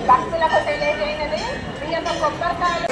భక్తులకు తెలియజేయనది మీ యొక్క కొబ్బరికాయలు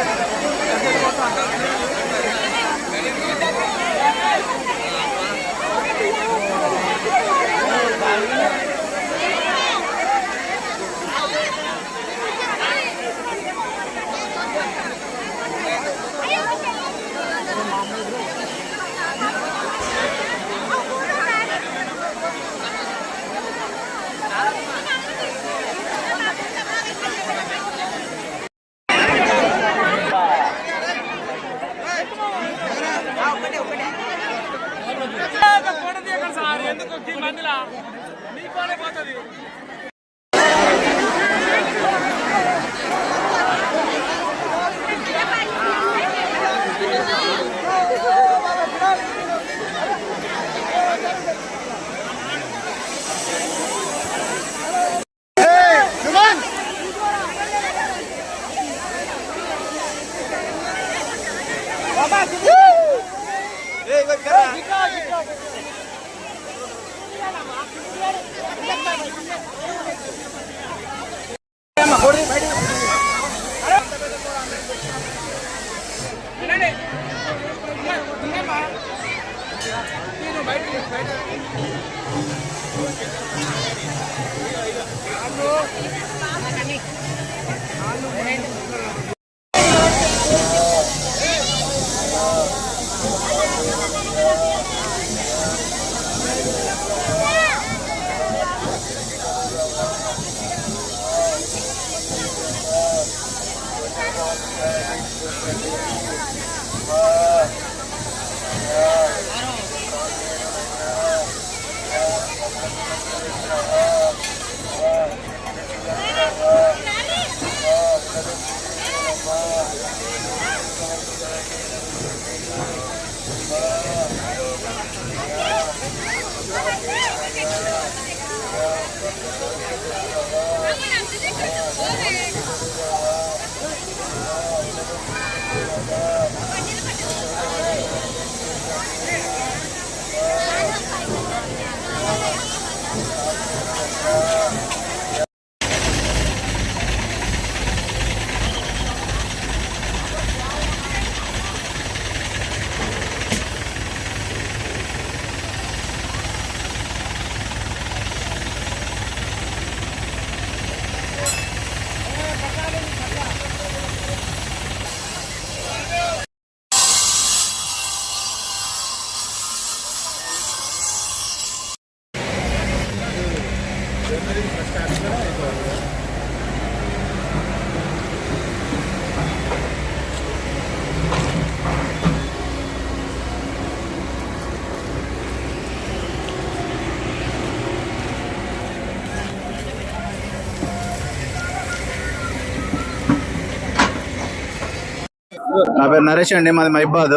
నా పేరు నరేష్ అండి, మాది మైబాద్.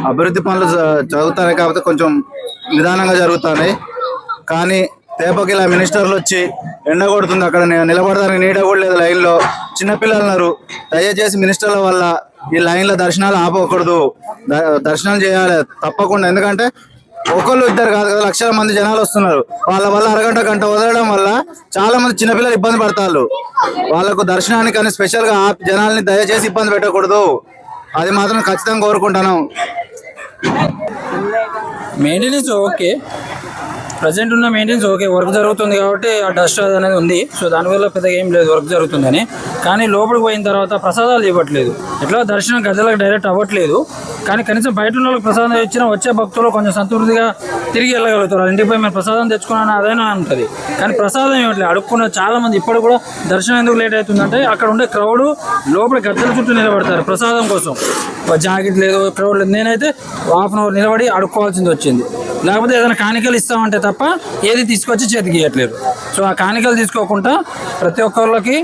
అభివృద్ధి పనులు జరుగుతున్నాయి కాకపోతే కొంచెం నిదానంగా జరుగుతున్నాయి. కానీ తేపకిలా మినిస్టర్లు వచ్చి ఎండ కొడుతుంది, అక్కడ నిలబడడానికి నీడ కూడా లేదు లైన్లో. చిన్నపిల్లలు ఉన్నారు. దయచేసి మినిస్టర్ల వల్ల ఈ లైన్లో దర్శనాలు ఆపకూడదు, దర్శనం చేయాలి తప్పకుండా. ఎందుకంటే ఒకళ్ళు ఇద్దరు కాదు కదా, లక్షల మంది జనాలు వస్తున్నారు. వాళ్ళ వల్ల అరగంట గంట వదలడం వల్ల చాలా మంది చిన్నపిల్లలు ఇబ్బంది పడతారు. వాళ్ళకు దర్శనానికి అని స్పెషల్ గా జనాల్ని దయచేసి ఇబ్బంది పెట్టకూడదు, అది మాత్రం ఖచ్చితంగా కోరుకుంటాను. మెయింటెనెన్స్ ఓకే, ప్రజెంట్ ఉన్న మెయింటెనెన్స్ ఓకే, వర్క్ జరుగుతుంది కాబట్టి ఆ డస్ట్ అనేది ఉంది. సో దానివల్ల పెద్దగా ఏం లేదు, వర్క్ జరుగుతుందని. కానీ లోపలికి పోయిన తర్వాత ప్రసాదాలు ఇవ్వట్లేదు. ఎట్లా దర్శనం గదిలోకి డైరెక్ట్ అవ్వట్లేదు. కానీ కనీసం బయట ఉన్న వాళ్ళకి ప్రసాదం ఇచ్చినా వచ్చే భక్తులు కొంచెం సంతృప్తిగా తిరిగి వెళ్ళగలుగుతారు. వాళ్ళ ఇంటికి పోయి మేము ప్రసాదం తెచ్చుకున్నాను అదైనా ఉంటుంది. కానీ ప్రసాదం ఇవ్వట్లేదు. అడుక్కున్న చాలా మంది ఇప్పుడు కూడా దర్శనం ఎందుకు లేట్ అవుతుందంటే అక్కడ ఉండే క్రౌడ్ లోపల గద్దెల చుట్టూ నిలబడతారు ప్రసాదం కోసం. జాకెట్ లేదు, క్రౌడ్ లేదు. నేనైతే హాఫ్ అన్ అవర్ నిలబడి అడుక్కోవాల్సింది వచ్చింది. లేకపోతే ఏదైనా కాணிకలు ఇస్తామంటే తప్ప ఏది తీసుకొచ్చి చేతికి ఇవ్వట్లేదు. సో ఆ కాணிకలు తీసుకోకుండా ప్రతి ఒక్కళ్ళకి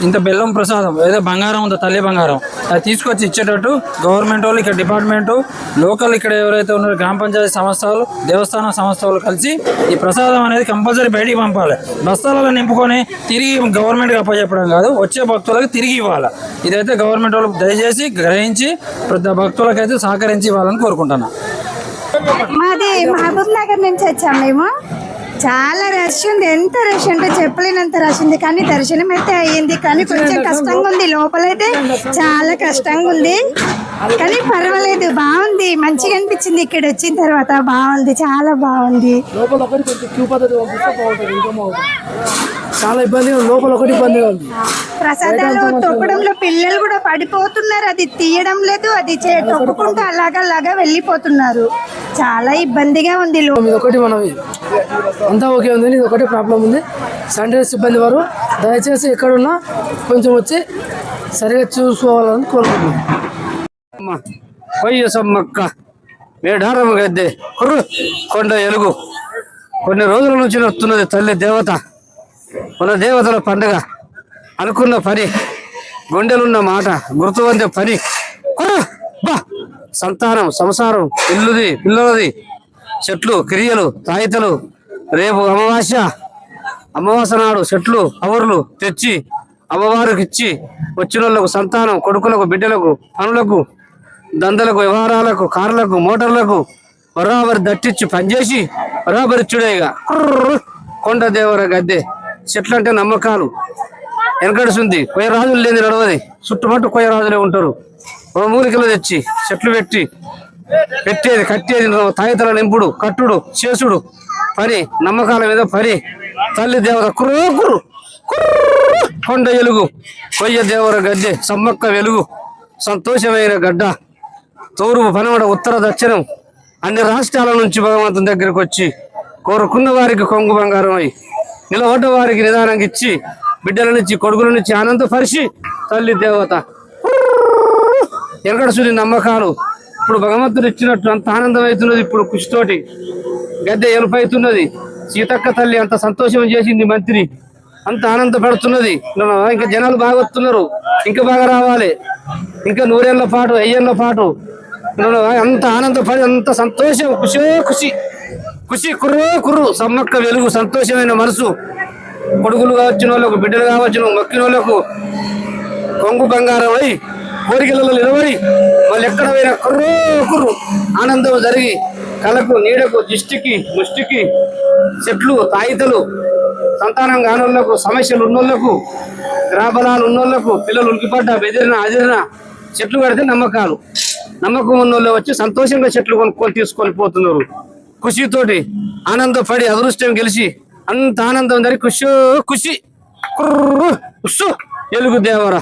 ఇంత బెల్లం ప్రసాదం, ఏదో బంగారం ఉందో తల్లి బంగారం అది తీసుకొచ్చి ఇచ్చేటట్టు గవర్నమెంట్ వాళ్ళు ఇక్కడ డిపార్ట్మెంటు లోకల్ ఇక్కడ ఎవరైతే ఉన్నారో గ్రామ పంచాయతీ సంస్థలు దేవస్థాన సంస్థలు కలిసి ఈ ప్రసాదం అనేది కంపల్సరీ బయటికి పంపాలి. బస్తాలలో నింపుకొని తిరిగి గవర్నమెంట్కి అప్పచెప్పడం కాదు, వచ్చే భక్తులకు తిరిగి ఇవ్వాలి. ఇదైతే గవర్నమెంట్ వాళ్ళు దయచేసి గ్రహించి ప్రతి భక్తులకైతే సహకరించి ఇవ్వాలని కోరుకుంటున్నాను. మాది మహబూబ్ నగర్ నుంచి వచ్చాము మేము. చాలా రష్ ఉంది, ఎంత రష్ అంటే చెప్పలేనంత రష్ ఉంది. కానీ దర్శనం అయితే అయ్యింది, కానీ కొంచెం కష్టంగా ఉంది. లోపలైతే చాలా కష్టంగా ఉంది, కానీ పర్వాలేదు, బాగుంది, మంచిగా అనిపించింది. ఇక్కడ వచ్చిన తర్వాత బాగుంది, చాలా బాగుంది. చాలా ఇబ్బంది, లోపల ఒకటి ఇబ్బంది ఉంది. ప్రసాదాలు తొక్కడంలో పిల్లలు కూడా పడిపోతున్నారు, అది తీయడం లేదు, అది తొక్కుకుంటూ అలాగా వెళ్ళిపోతున్నారు. చాలా ఇబ్బందిగా ఉంది. ఒకటి మనవి అంతా ఓకే ఉంది, ఇది ఒకటి ప్రాబ్లం ఉంది. సండే సిబ్బంది వారు దయచేసి ఎక్కడున్నా కొంచెం వచ్చి సరిగా చూసుకోవాలని కోరుకుంటున్నాం. కొయ్య సమ్మక్క మేడారం గద్దె కుర్రు కొండ ఎలుగు కొన్ని రోజుల నుంచి వస్తున్నది తల్లి దేవత. మన దేవతల పండుగ, అనుకున్న పని, గుండెలున్న మాట, గుర్తువందే పని, బా సంతానం, సంసారం, ఇల్లుది, పిల్లలది, చెట్లు, క్రియలు, తాయితలు. రేపు అమావాస్య నాడు చెట్లు కవర్లు తెచ్చి అమ్మవారికి ఇచ్చి వచ్చిన వాళ్ళకు సంతానం, కొడుకులకు, బిడ్డలకు, పనులకు, దందలకు, వ్యవహారాలకు, కార్లకు, మోటార్లకు బరాబరి దట్టించి పనిచేసి బరాబరిచ్చుడేగా కొండ దేవర గద్దె. చెట్లు అంటే నమ్మకాలు, వెనకడుస్తుంది. కొయ్య రాజులు లేని నడవది, చుట్టుపట్టు కొయ్య రాజులే ఉంటారు. ఓ మూలికలు తెచ్చి చెట్లు పెట్టేది కట్టేది, తాయితల నింపుడు, కట్టుడు, చేసుడు పని, నమ్మకాల మీద పని. తల్లి దేవత కుర్రు కొండ ఎలుగు కొయ్య దేవర గద్దె సమ్మక్క వెలుగు. సంతోషమైన గడ్డ, తూర్పు, పనమడ, ఉత్తర, దక్షిణం అన్ని రాష్ట్రాల నుంచి భగవంతుని దగ్గరికి వచ్చి కోరుకున్న వారికి కొంగు బంగారం అయి నిలబడ్డ వారికి నిదానంగా ఇచ్చి బిడ్డల నుంచి, కొడుకుల నుంచి ఆనందపరిచి తల్లి దేవత. ఎనకడ నమ్మకాలు ఇప్పుడు భగవంతుడు ఇచ్చినట్టు అంత ఆనందం అవుతున్నది. ఇప్పుడు కృషితోటి గద్దె ఎలుపైతున్నది. సీతక్క తల్లి అంత సంతోషం చేసింది, మంత్రి అంత ఆనందపడుతున్నది. ఇంకా జనాలు బాగా వస్తున్నారు, ఇంకా బాగా రావాలి, ఇంకా 100 ఏళ్ల పాటు, 1000 ఏళ్ల పాటు అంత ఆనందపడి, అంత సంతోషం, ఖుషి కుర్రు సమ్మక్క వెలుగు. సంతోషమైన మనసు, కొడుకులు కావచ్చిన వాళ్ళకు, బిడ్డలు కావచ్చును, మొక్కిన వాళ్ళకు కొంగు బంగారం అయి కోరికలలో నిలబడి వాళ్ళు ఎక్కడ పోయినా కుర్రు ఆనందం జరిగి కళకు, నీడకు, దిష్టికి, ముష్టికి, చెట్లు, తాయితలు, సంతానం కానోళ్లకు, సమస్యలు ఉన్నోళ్లకు, గ్రాబలాలు ఉన్నోళ్లకు, పిల్లలు ఉలికిపడ్డా, అదిరినా చెట్లు కడితే నమ్మకాలు. నమ్మకం ఉన్నోళ్ళు వచ్చి సంతోషంగా చెట్లు కొనుక్కొని తీసుకొని పోతున్నారు. ఖుషితోటి ఆనందపడి అదృష్టం గెలిచి అంత ఆనందం జరిగి ఖుషి ఎలుగు దేవరా.